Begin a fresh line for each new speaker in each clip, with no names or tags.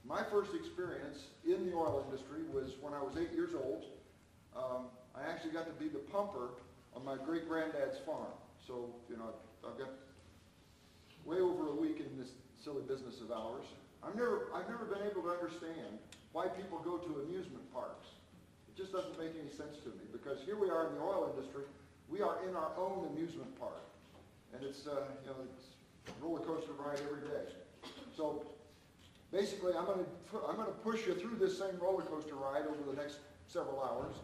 my first experience in the oil industry was when I was 8 years old. I actually got to be the pumper on my great-granddad's farm. So, you know, I've got way over a week in this silly business of ours. I've never been able to understand why people go to amusement parks. It just doesn't make any sense to me, because here we are in the oil industry. We are in our own amusement park, and it's you know, it's a roller coaster ride every day. So basically, I'm going to push you through this same roller coaster ride over the next several hours.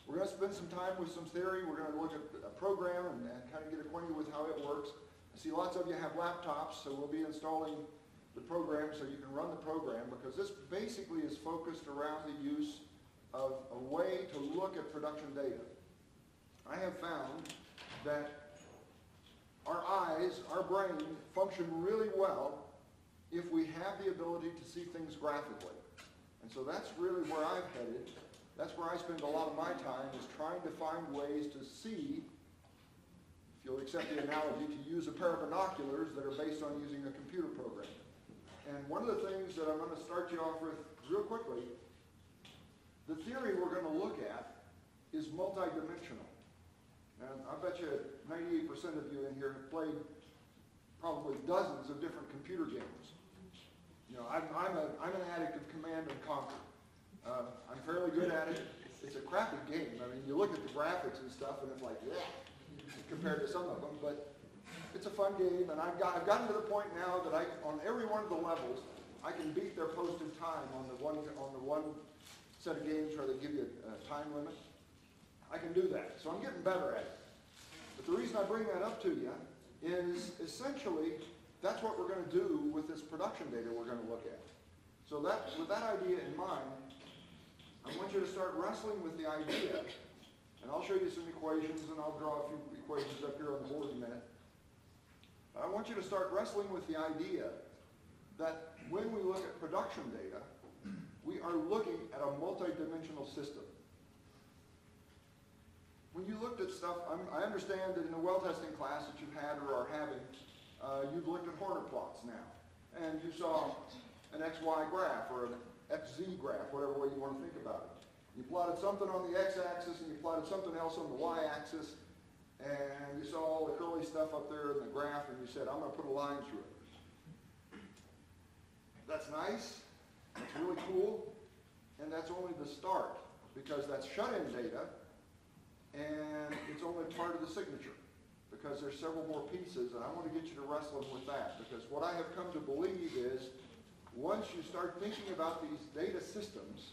We're going to spend some time with some theory. We're going to look at a program and kind of get acquainted with how it works. I see lots of you have laptops, so we'll be installing the program so you can run the program, because this basically is focused around the use of a way to look at production data. I have found that our eyes, our brain, function really well if we have the ability to see things graphically. And so that's really where I've headed. That's where I spend a lot of my time, is trying to find ways to see, if you'll accept the analogy, to use a pair of binoculars that are based on using a computer program. And one of the things that I'm going to start you off with real quickly, the theory we're going to look at is multidimensional. And I bet you 98% of you in here have played probably dozens of different computer games. You know, I'm an addict of Command and Conquer. I'm fairly good at it. It's a crappy game. I mean, you look at the graphics and stuff, and it's like, yeah, compared to some of them. But it's a fun game, and I've gotten to the point now that on every one of the levels, I can beat their posted time on the one set of games where they give you a time limit. I can do that, so I'm getting better at it. But the reason I bring that up to you is essentially that's what we're going to do with this production data we're going to look at. So with that idea in mind, I want you to start wrestling with the idea, and I'll show you some equations, and I'll draw a few equations up here on the board in a minute. But I want you to start wrestling with the idea that when we look at production data, we are looking at a multidimensional system. When you looked at stuff, I understand that in the well testing class that you've had or are having, you've looked at Horner plots now. And you saw an XY graph or an XZ graph, whatever way you want to think about it. You plotted something on the x-axis and you plotted something else on the y-axis, and you saw all the curly stuff up there in the graph, and you said, I'm going to put a line through it. That's nice. That's really cool. And that's only the start, because that's shut-in data, and it's only part of the signature, because there's several more pieces, and I want to get you to wrestle with that, because what I have come to believe is once you start thinking about these data systems,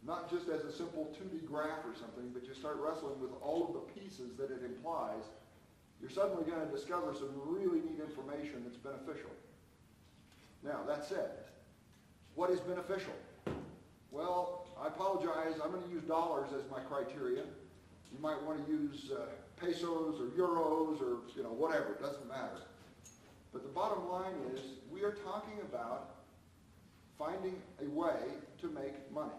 not just as a simple 2D graph or something, but you start wrestling with all of the pieces that it implies, you're suddenly going to discover some really neat information that's beneficial. Now, that said, what is beneficial? Well, I apologize, I'm going to use dollars as my criteria. You might want to use pesos or euros or whatever, it doesn't matter. But the bottom line is, we are talking about finding a way to make money.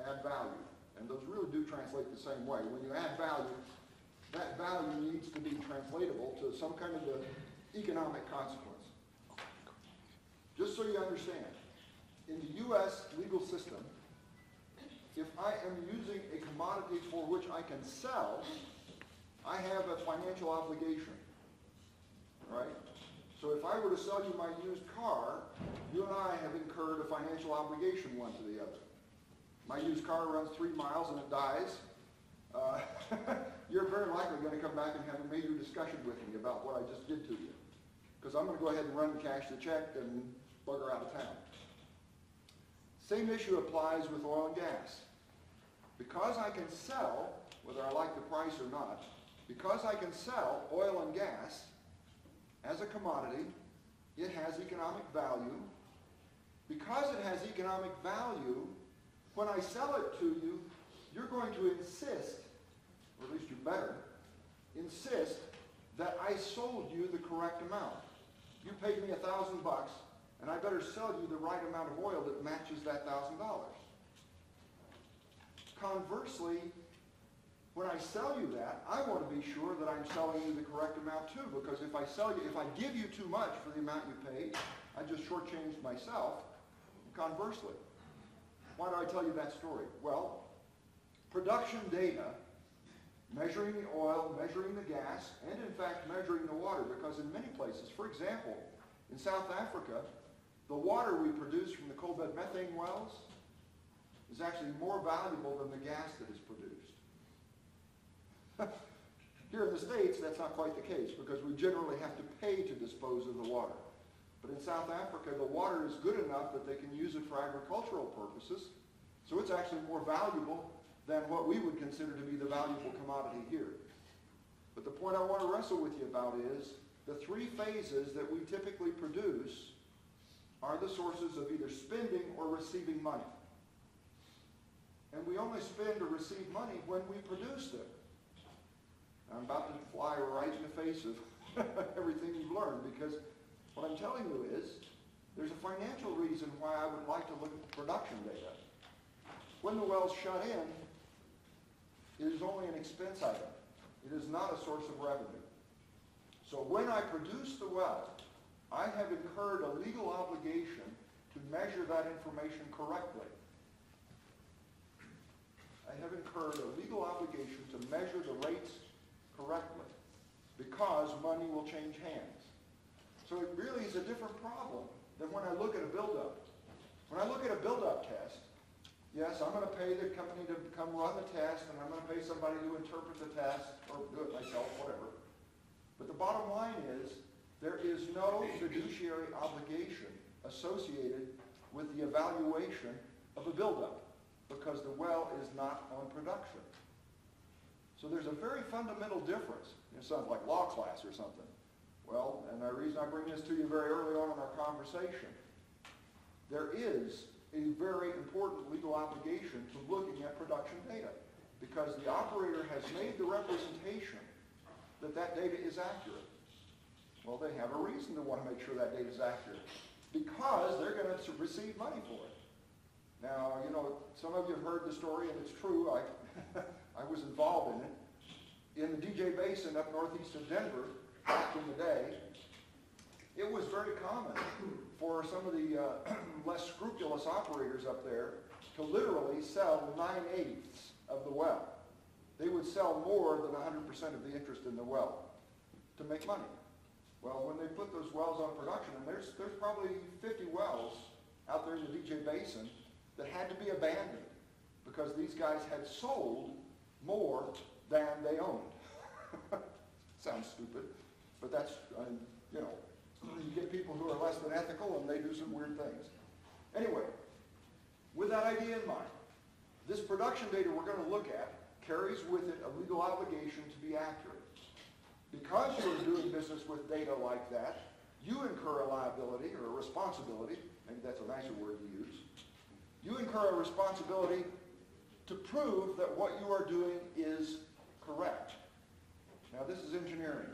Add value. And those really do translate the same way. When you add value, that value needs to be translatable to some kind of economic consequence. Just so you understand, in the U.S. legal system, if I am using a commodity for which I can sell, I have a financial obligation, right? So if I were to sell you my used car, you and I have incurred a financial obligation one to the other. My used car runs 3 miles and it dies. You're very likely going to come back and have a major discussion with me about what I just did to you, because I'm going to go ahead and run and cash the check and bugger out of town. Same issue applies with oil and gas. Because I can sell, whether I like the price or not, because I can sell oil and gas as a commodity, it has economic value. Because it has economic value, when I sell it to you, you're going to insist, or at least you better, insist that I sold you the correct amount. You paid me $1,000, and I better sell you the right amount of oil that matches that $1,000. Conversely, when I sell you that, I want to be sure that I'm selling you the correct amount too, because if I give you too much for the amount you paid, I just shortchanged myself. Conversely, why do I tell you that story? Well, production data, measuring the oil, measuring the gas, and in fact measuring the water, because in many places, for example, in South Africa, the water we produce from the coal bed methane wells is actually more valuable than the gas that is produced. Here in the States, that's not quite the case, because we generally have to pay to dispose of the water. But in South Africa, the water is good enough that they can use it for agricultural purposes, so it's actually more valuable than what we would consider to be the valuable commodity here. But the point I want to wrestle with you about is the three phases that we typically produce are the sources of either spending or receiving money. And we only spend or receive money when we produce them. I'm about to fly right in the face of everything you've learned, because what I'm telling you is there's a financial reason why I would like to look at the production data. When the well's shut in, it is only an expense item. It is not a source of revenue. So when I produce the well, I have incurred a legal obligation to measure that information correctly. I have incurred a legal obligation to measure the rates correctly, because money will change hands. So it really is a different problem than when I look at a build-up. When I look at a build-up test, yes, I'm going to pay the company to come run the test, and I'm going to pay somebody to interpret the test, or do it myself, whatever. But the bottom line is, there is no fiduciary obligation associated with the evaluation of a build-up, because the well is not on production. So there's a very fundamental difference. It sounds like law class or something. Well, and the reason I bring this to you very early on in our conversation, there is a very important legal obligation to looking at production data, because the operator has made the representation that that data is accurate. Well, they have a reason to want to make sure that data is accurate, because they're going to receive money for it. Now, you know, some of you have heard the story, and it's true. I was involved in it. In the DJ Basin up northeast of Denver, back in the day, it was very common for some of the less scrupulous operators up there to literally sell 9/8 of the well. They would sell more than 100% of the interest in the well to make money. Well, when they put those wells on production, and there's probably 50 wells out there in the DJ Basin that had to be abandoned because these guys had sold more than they owned. Sounds stupid, but that's, you know, you get people who are less than ethical and they do some weird things. Anyway, with that idea in mind, this production data we're going to look at carries with it a legal obligation to be accurate. Because you're doing business with data like that, you incur a liability or a responsibility, maybe that's a nicer word to use. You incur a responsibility to prove that what you are doing is correct. Now this is engineering,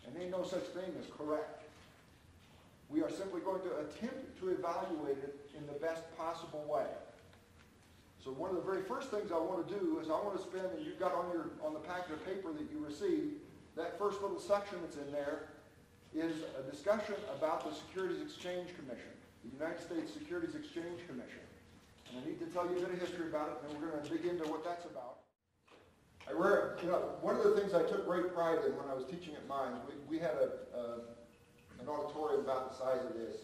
and ain't no such thing as correct. We are simply going to attempt to evaluate it in the best possible way. So one of the very first things I want to do is I want to spend, and you've got on the packet of paper that you received, that first little section that's in there is a discussion about the Securities Exchange Commission, the United States Securities Exchange Commission. And I need to tell you a bit of history about it, and then we're going to dig into what that's about. One of the things I took great pride in when I was teaching at Mines, we had an auditorium about the size of this.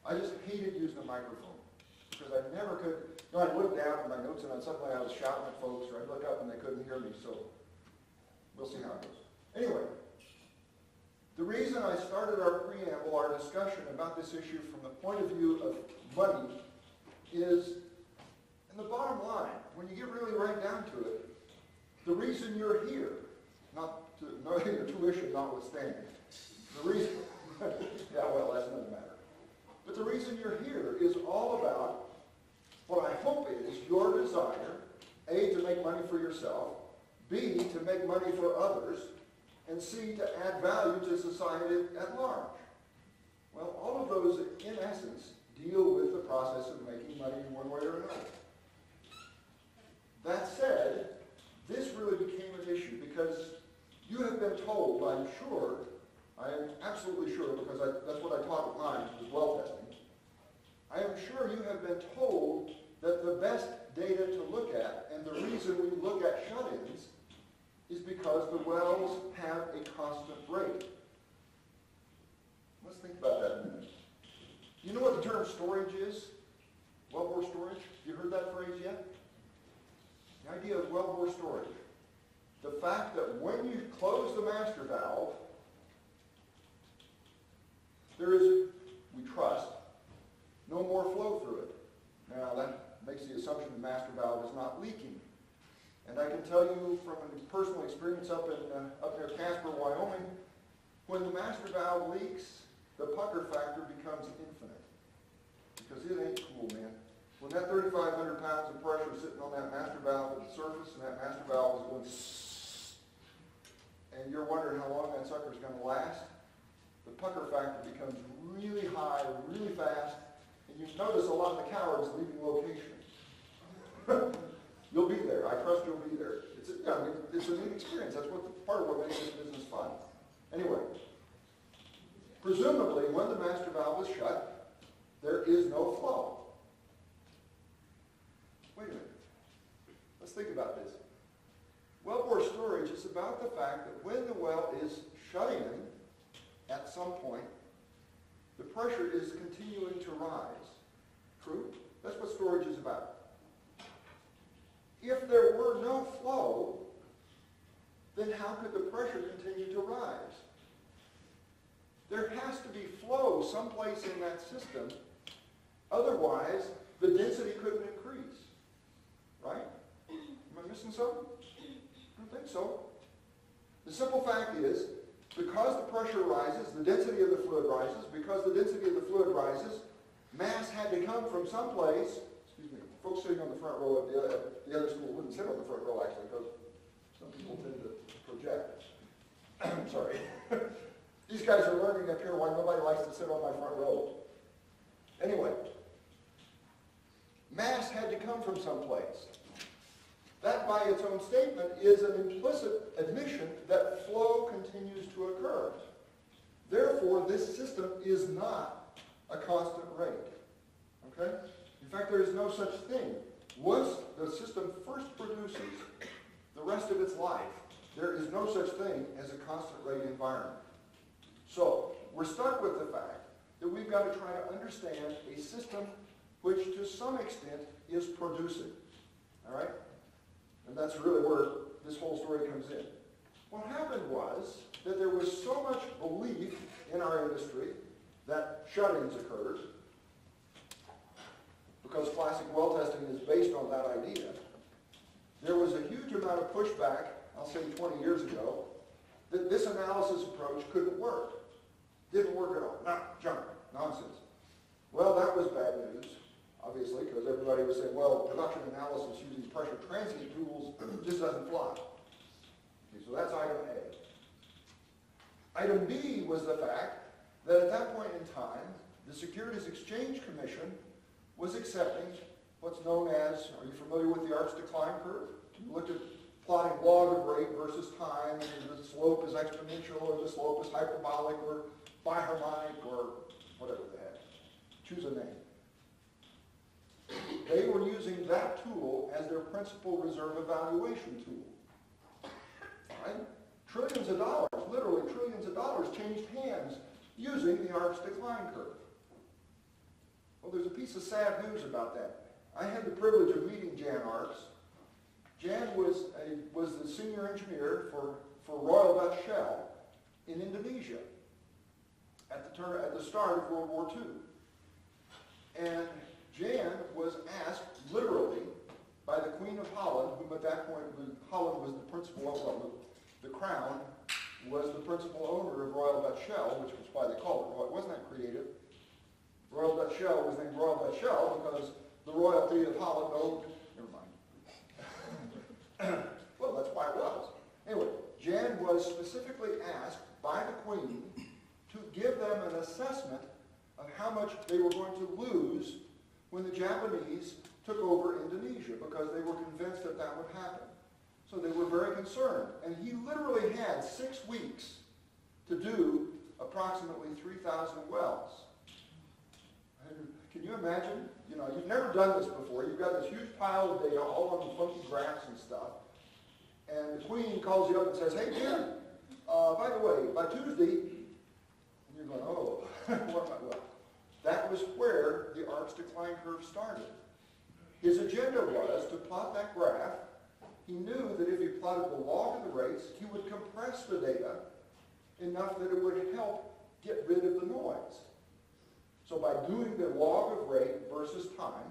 I just hated using a microphone because I never could. You know, I'd look down at my notes and suddenly I was shouting at folks, or I'd look up and they couldn't hear me. So we'll see how it goes. Anyway, the reason I started our preamble, our discussion about this issue from the point of view of money is, in the bottom line, when you get really right down to it, the reason you're here, your tuition notwithstanding, the reason, yeah, well, that's another matter. But the reason you're here is all about what I hope is your desire, A, to make money for yourself, B, to make money for others, and C, to add value to society at large. Well, all of those, in essence, deal with the process of making money in one way or another. That said, this really became an issue because you have been told, I'm sure, I am absolutely sure, because that's what I taught at Mines as well been told that the best data to look at, and the reason we look at shut-ins, is because the wells have a constant rate. Let's think about that a minute. You know what the term storage is? Wellbore storage? You heard that phrase yet? The idea of wellbore storage. The fact that when you close the master valve, there is, we trust, no more flow through it. Now that makes the assumption the master valve is not leaking. And I can tell you from a personal experience up near Casper, Wyoming, when the master valve leaks, the pucker factor becomes infinite. Because it ain't cool, man. When that 3,500 pounds of pressure is sitting on that master valve at the surface, and that master valve is going and you're wondering how long that sucker is going to last, the pucker factor becomes really high, really fast, and you notice a lot of the cowards leaving location. You'll be there. I trust you'll be there. It's a neat experience. That's part of what makes this business fun. Anyway, presumably, when the master valve is shut, there is no flow. Wait a minute. Let's think about this. Wellbore storage is about the fact that when the well is shut in, at some point, the pressure is continuing to rise. True? That's what storage is about. If there were no flow, then how could the pressure continue to rise? There has to be flow someplace in that system, otherwise the density couldn't increase. Right? Am I missing something? I don't think so. The simple fact is, because the pressure rises, the density of the fluid rises. Because the density of the fluid rises, mass had to come from someplace. Excuse me, folks sitting on the front row at the other school wouldn't sit on the front row, actually, because some people tend to project. I'm sorry. These guys are learning up here why nobody likes to sit on my front row. Anyway, mass had to come from someplace. That, by its own statement, is an implicit admission that flow continues to occur. Therefore, this system is not a constant rate. Okay? In fact, there is no such thing. Once the system first produces the rest of its life, there is no such thing as a constant rate environment. So, we're stuck with the fact that we've got to try to understand a system which, to some extent, is producing. All right? And that's really where this whole story comes in. What happened was that there was so much belief in our industry that shut-ins occurred, because classic well testing is based on that idea. There was a huge amount of pushback, I'll say 20 years ago, that this analysis approach couldn't work. Didn't work at all. No, junk, nonsense. Well, that was bad news, obviously, because everybody was saying, well, production analysis using pressure transient tools just doesn't fly. Okay, so that's item A. Item B was the fact that at that point in time, the Securities Exchange Commission was accepting what's known as, are you familiar with the arch decline curve? You looked at plotting log of rate versus time, and the slope is exponential, or the slope is hyperbolic, or biharmonic, or whatever the heck. Choose a name. They were using that tool as their principal reserve evaluation tool. Right? Trillions of dollars, literally trillions of dollars, changed hands using the arch decline curve. Well, there's a piece of sad news about that. I had the privilege of meeting Jan Arps. Jan was the senior engineer for Royal Dutch Shale in Indonesia at the start of World War II. And Jan was asked, literally, by the Queen of Holland, whom at that point, Holland was the principal, well, the Crown was the principal owner of Royal Dutch Shale, which was why they called it Royal. It wasn't that creative. Royal Dutch Shale was named Royal Dutch Shale because the royalty of Holland owned, never mind. Well, that's why it was. Anyway, Jan was specifically asked by the Queen to give them an assessment of how much they were going to lose when the Japanese took over Indonesia, because they were convinced that that would happen. So they were very concerned. And he literally had 6 weeks to do approximately 3,000 wells. Can Can you imagine? You know, you've never done this before. You've got this huge pile of data all on the funky graphs and stuff. And the queen calls you up and says, hey, Jim, by the way, by Tuesday, and you're going, oh, what am I, well, that was where the arc's decline curve started. His agenda was to plot that graph. He knew that if he plotted the log of the rates, he would compress the data enough that it would help get rid of the noise. So by doing the log of rate versus time,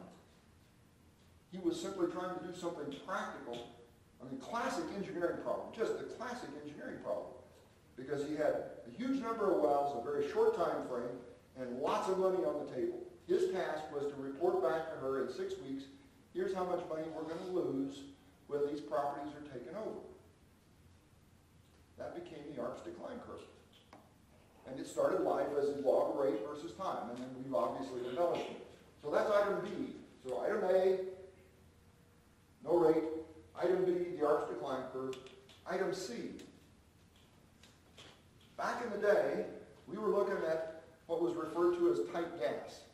he was simply trying to do something practical. I mean, classic engineering problem, just the classic engineering problem. Because he had a huge number of wells, a very short time frame, and lots of money on the table. His task was to report back to her in 6 weeks, here's how much money we're going to lose when these properties are taken over. That became the arc's decline curve. And it started life as a log rate versus time, and then we've obviously embellished it. So that's item B. So item A, no rate. Item B, the arc's decline curve. Item C. Back in the day, we were looking at what was referred to as tight gas.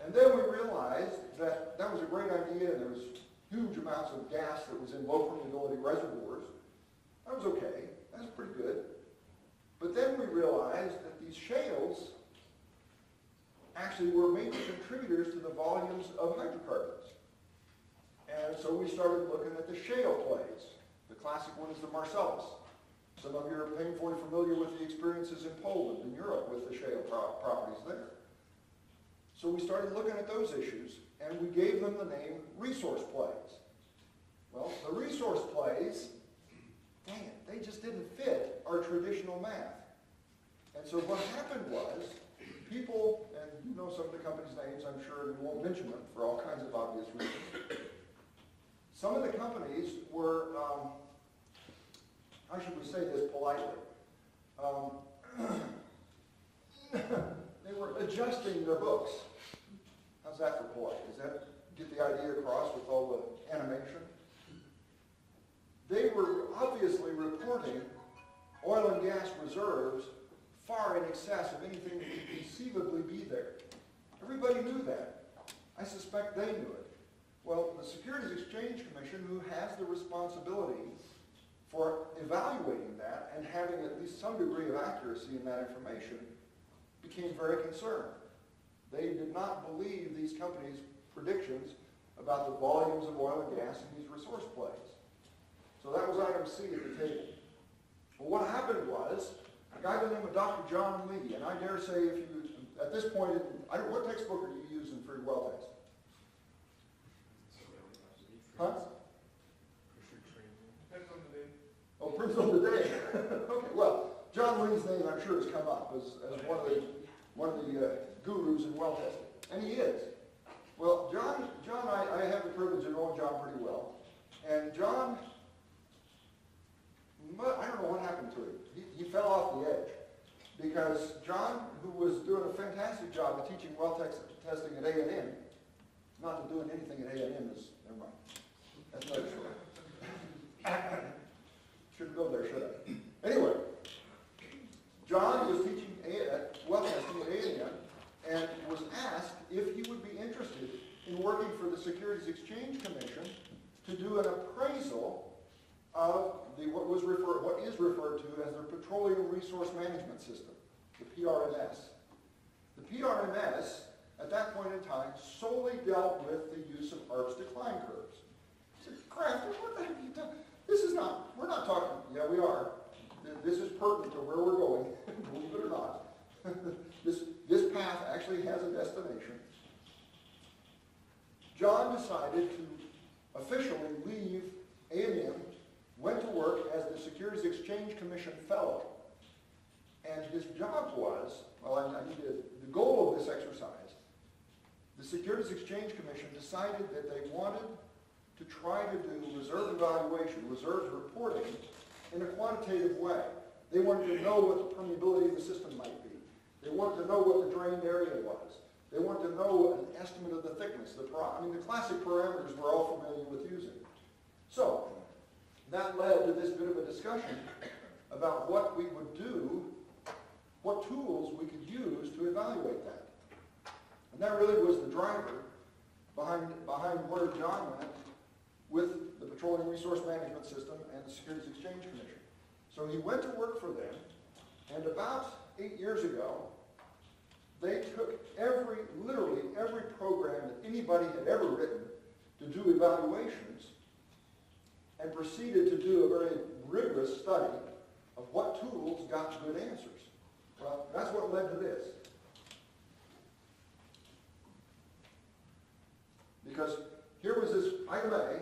And then we realized that that was a great idea, and there was huge amounts of gas that was in low permeability reservoirs. That was okay. That was pretty good. But then we realized that these shales actually were major contributors to the volumes of hydrocarbons. And so we started looking at the shale plays. The classic one is the Marcellus. Some of you are painfully familiar with the experiences in Poland and Europe with the shale properties there. So we started looking at those issues, and we gave them the name resource plays. Well, the resource plays, dang it, they just didn't fit our traditional math. And so what happened was, people, and you know some of the companies' names, I'm sure, and we won't mention them for all kinds of obvious reasons. Some of the companies were, how should we say this politely? They were adjusting their books. How's that for polite? Does that get the idea across with all the animation? They were obviously reporting oil and gas reserves far in excess of anything that could conceivably be there. Everybody knew that. I suspect they knew it. Well, the Securities Exchange Commission, who has the responsibility for evaluating that and having at least some degree of accuracy in that information, became very concerned. They did not believe these companies' predictions about the volumes of oil and gas in these resource plays. So that was item C at the table. Well, what happened was, a guy by the name of Dr. John Lee, and I dare say if you, at this point, what textbook are you using for your well test? Huh?
Depends on the day.
Oh, depends on the day. Okay, well, John Lee's name I'm sure has come up as one of the gurus in well testing, and he is. Well, John, I have the privilege of knowing John pretty well, and John, I don't know what happened to him. He fell off the edge because John, who was doing a fantastic job of teaching well testing at A&M, not that doing anything at A&M is, never mind. That's another story. Shouldn't go there, should I? Anyway, John was teaching well testing at A&M and was asked if he would be interested in working for the Securities Exchange Commission to do an appraisal of what is referred to as the Petroleum Resource Management System, the PRMS. The PRMS, at that point in time, solely dealt with the use of arc's decline curves. I said, Crafter, what the heck have you done? This is not, we're not talking, yeah, we are. This is pertinent to where we're going, believe it or not. This path actually has a destination. John decided to officially leave A&M, went to work as the Securities Exchange Commission Fellow. And his job was, the goal of this exercise, the Securities Exchange Commission decided that they wanted to try to do reserve evaluation, reserves reporting, in a quantitative way. They wanted to know what the permeability of the system might be. They wanted to know what the drained area was. They wanted to know an estimate of the thickness. The classic parameters we're all familiar with using. So, that led to this bit of a discussion about what we would do, what tools we could use to evaluate that. And that really was the driver behind where John went with the Petroleum Resource Management System and the Securities Exchange Commission. So he went to work for them, and about 8 years ago, they took literally every program that anybody had ever written to do evaluations and proceeded to do a very rigorous study of what tools got good answers. Well, that's what led to this. Because here was this item A,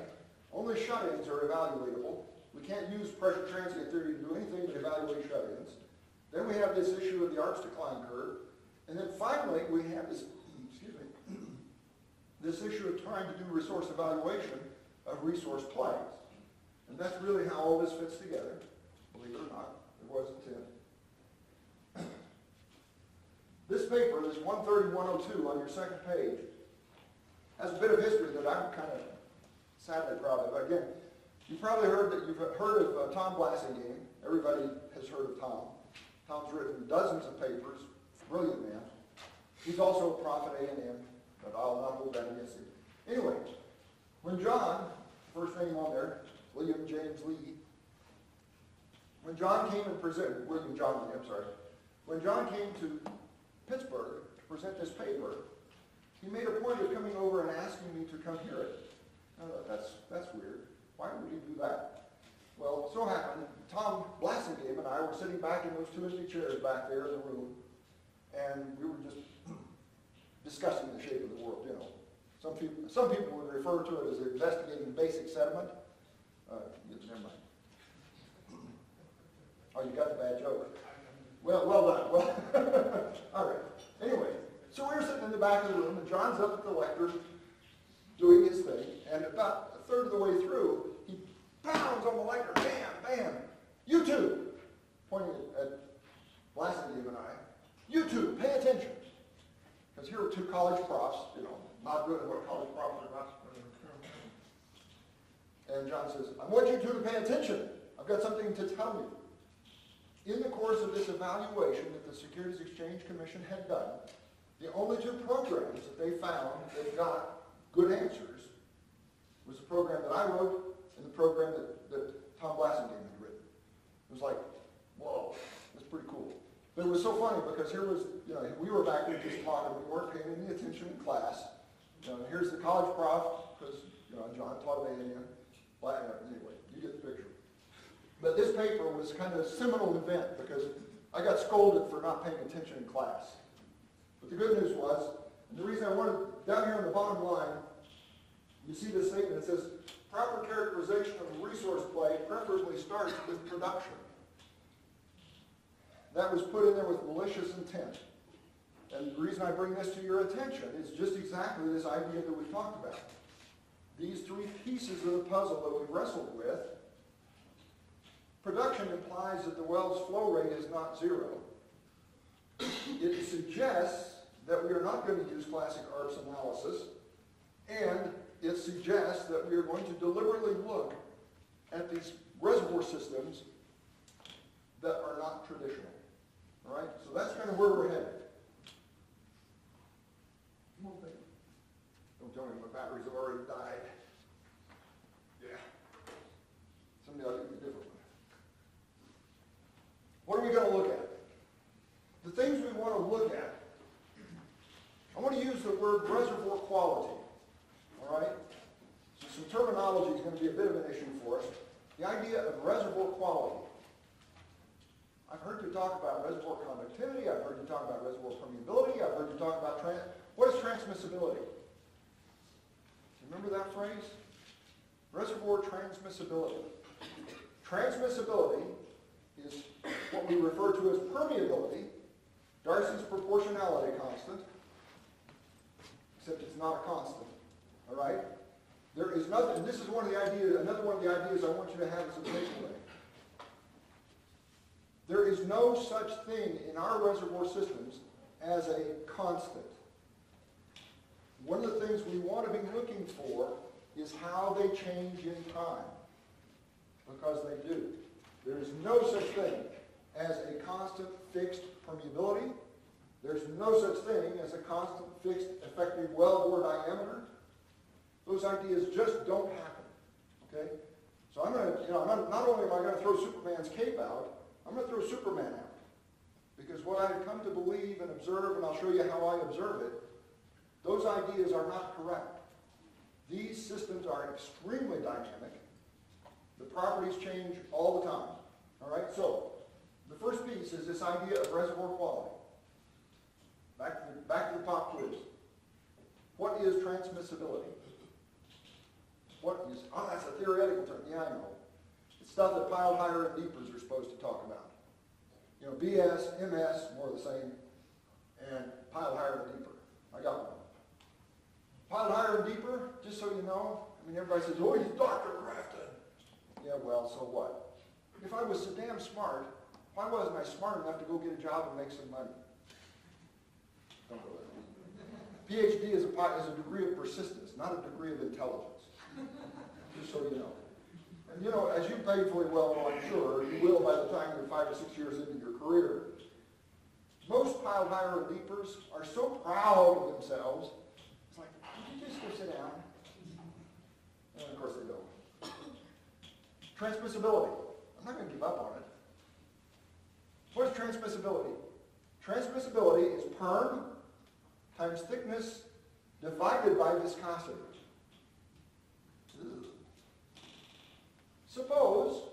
only shut-ins are evaluatable. We can't use pressure transient theory to do anything but evaluate shut-ins. Then we have this issue of the arch decline curve. And then finally, we have this, excuse me, this issue of trying to do resource evaluation of resource plays. And that's really how all this fits together. Believe it or not, it was intent. This paper, this 130-102 on your second page, has a bit of history that I'm kind of sadly proud of. Again, you've probably heard of Tom Blasingame. Everybody has heard of Tom. Tom's written dozens of papers. Brilliant man. He's also a prof at A&M, but I'll not hold that against him. Anyway, when John, first name on there, William James Lee, when John came and presented, William John Lee, I'm sorry, when John came to Pittsburgh to present this paper, he made a point of coming over and asking me to come hear it. I thought, that's weird. Why would he do that? Well, so happened, Tom Blasingame and I were sitting back in those two empty chairs back there in the room, and we were just discussing the shape of the world, you know. Some people would refer to it as investigating basic sediment. Never mind. Oh, you got the bad joke. Well done. Well, all right. Anyway, so we were sitting in the back of the room, and John's up at the lectern doing his thing, and about a third of the way through, he pounds on the lectern, bam, bam. You two, pointing at Blasingame and I, you two, pay attention. Because here are two college profs, you know, not good at what college profs are not. And John says, I want you two to pay attention. I've got something to tell you. In the course of this evaluation that the Securities Exchange Commission had done, the only two programs that they found that got good answers was the program that I wrote and the program that Tom Blasingame had written. It was like, whoa, that's pretty cool. But it was so funny because here was, you know, we were back there just talking, we weren't paying any attention in class. You know, here's the college prof, because, you know, John taught at A&M. Anyway, you get the picture. But this paper was kind of a seminal event because I got scolded for not paying attention in class. But the good news was, and the reason I wanted, down here on the bottom line, you see this statement that says, proper characterization of a resource play preferably starts with production. That was put in there with malicious intent. And the reason I bring this to your attention is just exactly this idea that we talked about. These three pieces of the puzzle that we wrestled with. Production implies that the well's flow rate is not zero. It suggests that we are not going to use classic ARPS analysis, and it suggests that we are going to deliberately look at these reservoir systems that are not traditional. All right? So that's kind of where we're headed. One thing. Don't tell me my batteries have already died. Yeah. Someday I'll do a different one. What are we going to look at? The things we want to look at. I want to use the word reservoir quality. All right? So some terminology is going to be a bit of an issue for us. The idea of reservoir quality. I've heard you talk about reservoir conductivity. I've heard you talk about reservoir permeability. I've heard you talk about what is transmissibility? Remember that phrase? Reservoir transmissibility. Transmissibility is what we refer to as permeability, Darcy's proportionality constant, except it's not a constant. All right? There is nothing, and this is one of the ideas, another one of the ideas I want you to have as a takeaway. There is no such thing in our reservoir systems as a constant. One of the things we want to be looking for is how they change in time, because they do. There is no such thing as a constant fixed permeability There's no such thing as a constant, fixed, effective wellbore diameter. Those ideas just don't happen, okay? So I'm going to, not only am I going to throw Superman's cape out, I'm going to throw Superman out. Because what I've come to believe and observe, and I'll show you how I observe it, those ideas are not correct. These systems are extremely dynamic. The properties change all the time, all right? So the first piece is this idea of reservoir quality. Back to the pop quiz. What is transmissibility? What is, oh, that's a theoretical term. Yeah, I know. It's stuff that piled higher and deepers are supposed to talk about. You know, BS, MS, more of the same, and piled higher and deeper. I got one. Piled higher and deeper, just so you know, I mean, everybody says, oh, he's Dr. Grafton. Yeah, well, so what? If I was so damn smart, why wasn't I smart enough to go get a job and make some money? Don't go there. PhD is a degree of persistence, not a degree of intelligence. Just so you know. And you know, as you painfully well know, I'm sure, you will by the time you're 5 or 6 years into your career. Most piled higher and deepers are so proud of themselves, it's like, could you just go sit down? And of course they don't. Transmissibility. I'm not going to give up on it. What is transmissibility? Transmissibility is perm times thickness divided by viscosity. Ugh. Suppose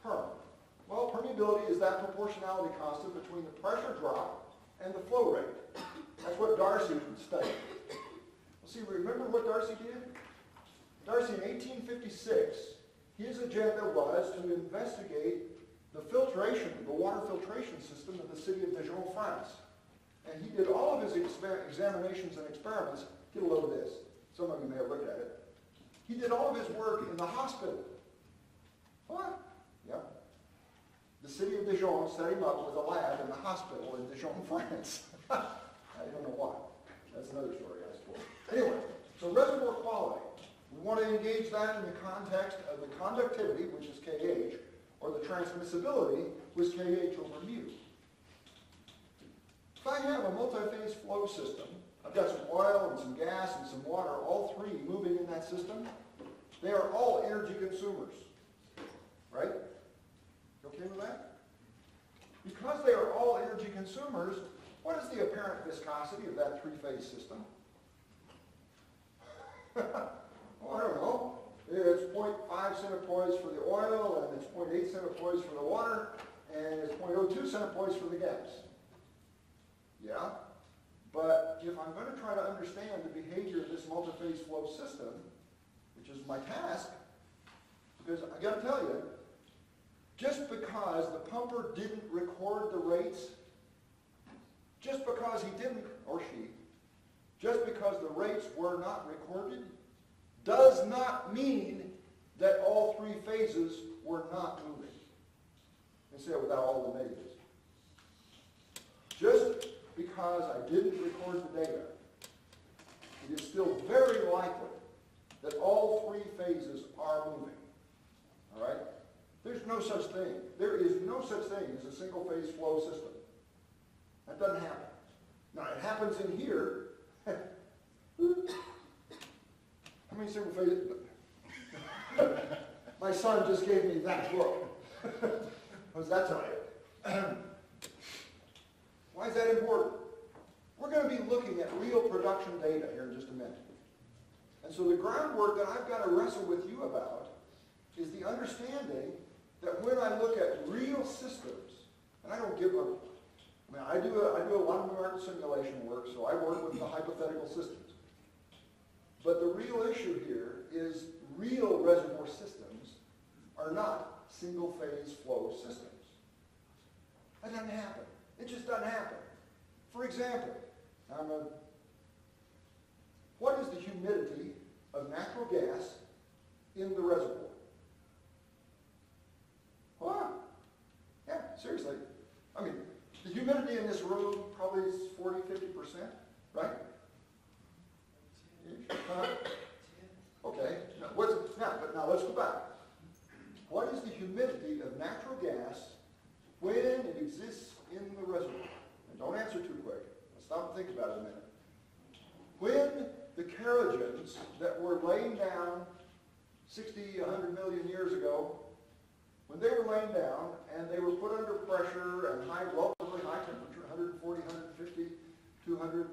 perm. Well, permeability is that proportionality constant between the pressure drop and the flow rate. That's what Darcy studied. Well, see, remember what Darcy did? Darcy, in 1856, his agenda was to investigate the filtration, the water filtration system of the city of Dijon, France. And he did all of his examinations and experiments. Get a load of this. Some of you may have looked at it. He did all of his work in the hospital. What? Yep. The city of Dijon set him up with a lab in the hospital in Dijon, France. I don't know why. That's another story, I suppose. Anyway, so reservoir quality. We want to engage that in the context of the conductivity, which is KH, or the transmissibility, which is KH over mu. If I have a multi-phase flow system, I've got some oil and some gas and some water, all three moving in that system, they are all energy consumers. Right? You okay with that? Because they are all energy consumers, what is the apparent viscosity of that three-phase system? Well, I don't know. It's 0.5 centipoise for the oil, and it's 0.8 centipoise for the water, and it's 0.02 centipoise for the gas. Yeah? But if I'm going to try to understand the behavior of this multi-phase flow system, which is my task, because I got to tell you, just because the pumper didn't record the rates, just because he didn't, or she, just because the rates were not recorded, does not mean that all three phases were not moving. Let me say it without all the negatives. Just because I didn't record the data, it is still very likely that all three phases are moving. All right? There's no such thing. There is no such thing as a single-phase flow system. That doesn't happen. Now, it happens in here. How many single phases? My son just gave me that look. What does that tell you? Why is that important? We're going to be looking at real production data here in just a minute. And so the groundwork that I've got to wrestle with you about is the understanding that when I look at real systems, and I don't give up, I mean, I do a lot of numerical simulation work, so I work with the hypothetical systems. But the real issue here is real reservoir systems are not single-phase flow systems. That doesn't happen. It just doesn't happen. For example, what is the humidity of natural gas in the reservoir? What? Yeah, seriously. I mean, the humidity in this room probably is 40, 50%, right? Okay. Now let's go back. What is the humidity of natural gas when it exists in the reservoir? And answer too quick. Let's stop and think about it a minute. When the Carogens that were laying down 60, 100 million years ago, when they were laying down and they were put under pressure and relatively high temperature, 140, 150, 200,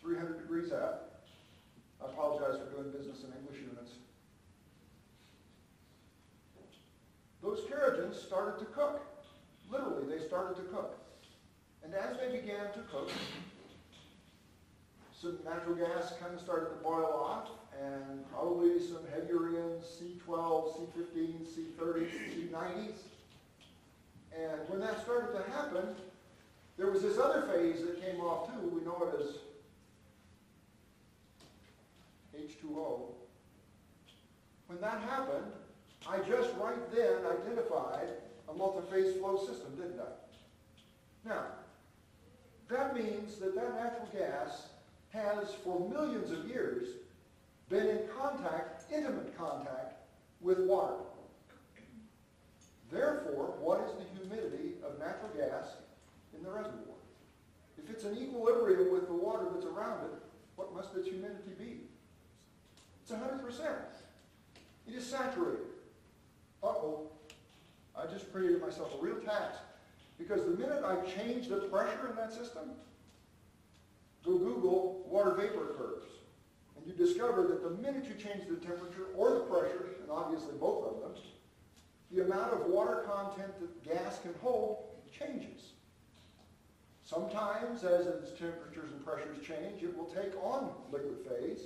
300 degrees out. I apologize for doing business in English units. Those Carogens started to cook. Literally, they started to cook. And as they began to cook, some natural gas kind of started to boil off, and probably some heavier ions, C12, C15, C30, C90s. And when that started to happen, there was this other phase that came off too. We know it as H2O. When that happened, I just right then identified a multi-phase flow system, didn't I? Now, that means that that natural gas has, for millions of years, been in contact, intimate contact, with water. Therefore, what is the humidity of natural gas in the reservoir? If it's in equilibrium with the water that's around it, what must its humidity be? It's 100%. It is saturated. Uh-oh. I just created myself a real task. Because the minute I change the pressure in that system, go Google water vapor curves. And you discover that the minute you change the temperature or the pressure, and obviously both of them, the amount of water content that gas can hold changes. Sometimes, as its temperatures and pressures change, it will take on liquid phase.